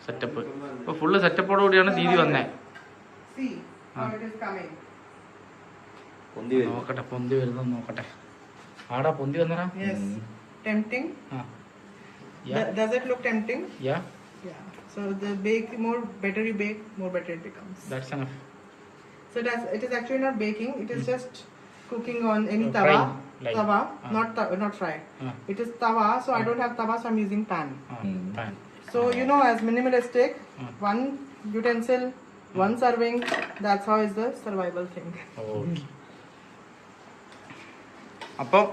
Setup. അപ്പോൾ full സെറ്റപ്പോട് കൂടിയാണ് ദീദി വന്നേ. നോക്കട്ടെ പൊന്തി വരുന്നത് നോക്കട്ടെ. ആടാ പൊന്തി വന്നടാ. Tempting. Does it look tempting? Yeah. So the better you bake, more better it becomes. That's enough. So it is actually not baking. It is just cooking on any tawa. Tawa, not fry. It is tawa. So I don't have tawa, so I'm using pan. Pan. So as minimalistic, one utensil, one serving. That's how is the survival thing. Okay. അപ്പോൾ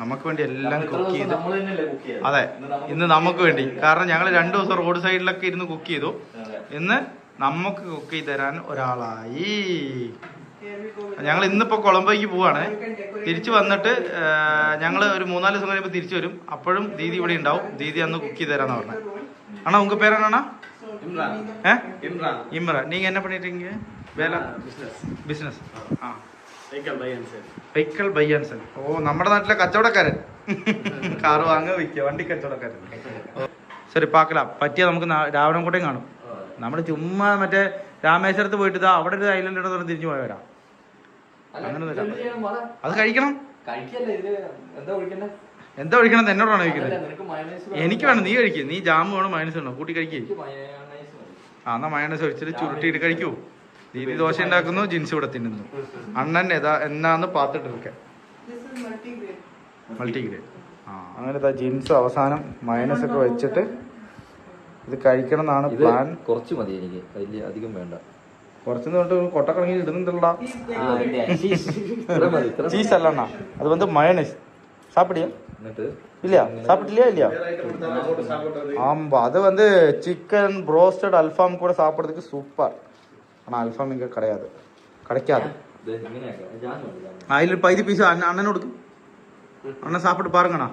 നമുക്ക് വേണ്ടി എല്ലാം cook ചെയ്ത്. അതെ, ഇന്ന് നമുക്ക് വേണ്ടി. കാരണം ഞങ്ങൾ 2 ദിവസം റോഡ് സൈഡിലൊക്കെ ഇരുന്ന് കുക്ക് ചെയ്തു. ഇന്ന് നമുക്ക് കുക്ക് ചെയ്ത് തരാൻ ഒരാളായി. ഞങ്ങൾ ഇന്നിപ്പോ കൊളംബോയ്ക്ക് പോവാണ്. തിരിച്ചു വന്നിട്ട് ഞങ്ങൾ ഒരു 3-4 ദിവസം കഴിയുമ്പോൾ തിരിച്ചു വരും. അപ്പോഴും ദീദി ഇവിടെ ഉണ്ടാവും. ദീദി അന്ന് കുക്ക് ചെയ്ത് തരാന്ന് പറഞ്ഞത്. ஆனா உங்க பேர் என்னன்னா? இம்ரான். நீங்க என்ன பண்ணிட்டு இருக்கீங்க? வேலை business. Vehicle buy and sell. ഓ, നമ്മുടെ നാട്ടിലെ കച്ചവടക്കാരൻ. കാറ് വാങ്ങുക, വിൽക്കുക, വണ്ടി കച്ചവടക്കാരൻ. ശരി, പാക്കല പറ്റിയ നമുക്ക് രാവണംകോട്ടയും കാണും. നമ്മൾ ചുമ്മാ മറ്റേ രാമേശ്വരത്ത് പോയിട്ട് അവിടെ ഒരു ഐലൻഡ് ഉണ്ടെന്ന് പറഞ്ഞ് തിരിച്ചു പോയി വരാം. അങ്ങനെ അത് കഴിക്കണം. എന്താ കഴിക്കണം എന്നോടാണ് കഴിക്കുന്നത്? എനിക്ക് വേണം, നീ കഴിക്കുക. നീ ജാം വേണം, മയണൈസ് വേണം, കൂട്ടി കഴിക്കേ. എന്നാ മയണൈസ് ഒഴിച്ചിട്ട് ചുരുട്ടിയിട്ട് കഴിക്കൂ. ദീദി ദോശ ഉണ്ടാക്കുന്നു, ജിൻസ് ഇവിടെ തിന്നുന്നു. അണ്ണൻ എന്നാന്ന് പാത്തിട്ടിരിക്കെ മൾട്ടിഗ്രേഡ്. അങ്ങനെ ജിൻസ് അവസാനം മയണൈസ് ഒക്കെ വെച്ചിട്ട് ഇത് കഴിക്കണം എന്നാണ് പ്ലാൻ. കുറച്ച് മതി എനിക്ക്, വലിയ അധികം വേണ്ട. കുറച്ചെന്ന് പറഞ്ഞിട്ട് കൊട്ടക്കണങ്ങി ഇടുന്നുണ്ടല്ലോ. ചീസ് അല്ല അണ്ണാ, അത് വന്ന് മയണൈസ്. சாப்பிட்டியா? இல்லையா? சாப்பிடலையா? இல்லையா? ஆமா, அது வந்து சிக்கன் ப்ரோஸ்டட் அல்ஃபாம் கூட சாப்பிட்றதுக்கு சூப்பர். ஆனால் அல்ஃபாம் இங்கே கிடைக்காது. அதில் 10 பீஸ் அண்ணன் கொடுக்கும். அண்ணன் சாப்பிட்டு பாருங்கண்ணா,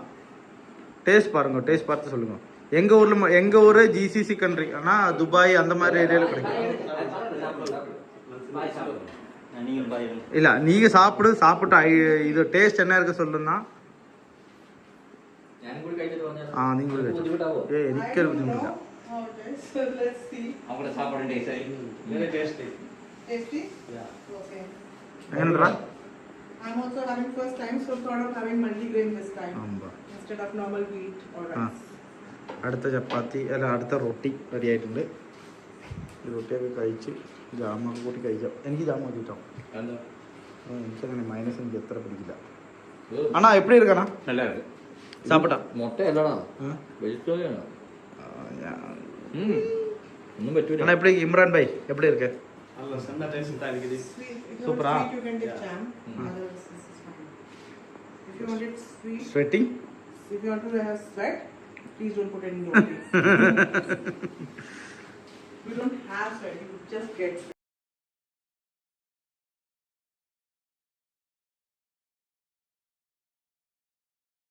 டேஸ்ட் பாருங்க, டேஸ்ட் பார்த்து சொல்லுங்க. எங்கள் ஊர் ஜிசிசி கண்ட்ரி. ஆனால் துபாய் அந்த மாதிரி ஏரியாவில் கிடைக்கும். இல்லை, நீங்கள் சாப்பிட்டு இது டேஸ்ட் என்ன இருக்கு சொல்லுன்னா. നിങ്ങൾ എനിക്കൊരു ബുദ്ധിമുട്ടില്ല. എങ്ങനെയുണ്ടാ? I'm also having first time, so thought of having multigrain this time instead of normal wheat or rice. അടുത്ത ചപ്പാത്തി അല്ല അടുത്ത റൊട്ടി റെഡി ആയിട്ടുണ്ട്. ഈ റൊട്ടിയൊക്കെ കഴിച്ച് ജാമൊക്കെ കൂട്ടി കഴിക്കാം. എനിക്ക് ജാമ മതിട്ടോ. എനിക്കങ്ങനെ മൈനസ് എനിക്ക് എത്ര പിടിക്കില്ല. ആണാ എപ്പടി എടുക്കണ? சாப்பிட்டா மொட்டை இல்லடா, வெஜிடேரியன். ஒன்னும் பറ്റൂല. அண்ணா எப்படி இம்ரான் பாய் எப்படி இருக்கு? நல்ல செம்ம டேஸ்ட் தான் இருக்குது. சூப்பரா. You can take jam. If you want it sweet. Sweating? If you want to have sweat, please don't put any roti. You don't have sweat, you just get sweat.